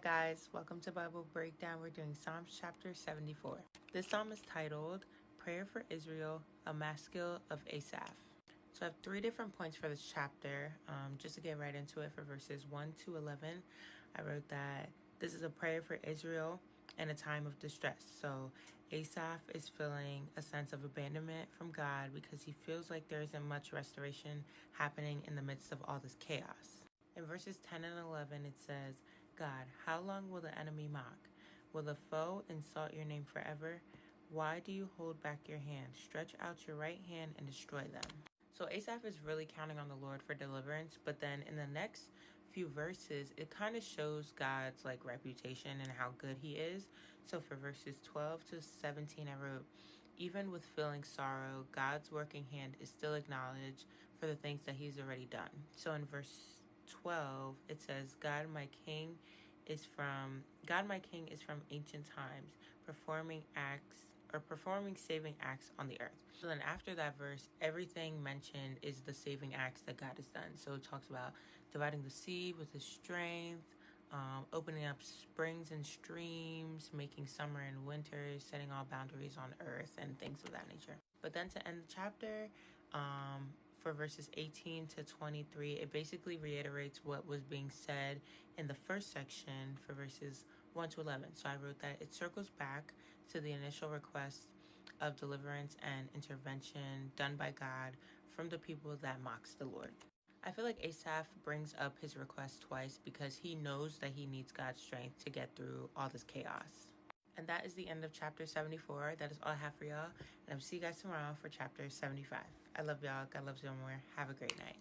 guys, welcome to Bible Breakdown. We're doing Psalms chapter 74. This psalm is titled Prayer for Israel, a Maskil of Asaph. So I have 3 different points for this chapter. Just to get right into it, for verses 1 to 11, I wrote that this is a prayer for Israel in a time of distress. So Asaph is feeling a sense of abandonment from God because he feels like there isn't much restoration happening in the midst of all this chaos. In verses 10 and 11, it says, God, how long will the enemy mock? Will the foe insult your name forever? Why do you hold back your hand? Stretch out your right hand and destroy them. So Asaph is really counting on the Lord for deliverance, but then in the next few verses, it kind of shows God's reputation and how good he is. So for verses 12 to 17, I wrote, even with feeling sorrow, God's working hand is still acknowledged for the things that he's already done. So in verse 12, it says, God my King is from ancient times, performing saving acts on the earth. So then after that verse, everything mentioned is the saving acts that God has done. So it talks about dividing the sea with his strength, opening up springs and streams, making summer and winter, setting all boundaries on earth, and things of that nature. But then to end the chapter, for verses 18 to 23, it basically reiterates what was being said in the first section for verses 1 to 11. So I wrote that it circles back to the initial request of deliverance and intervention done by God from the people that mocks the Lord. I feel like Asaph brings up his request twice because he knows that he needs God's strength to get through all this chaos. And that is the end of chapter 74. That is all I have for y'all. And I'll see you guys tomorrow for chapter 75. I love y'all. God loves y'all more. Have a great night.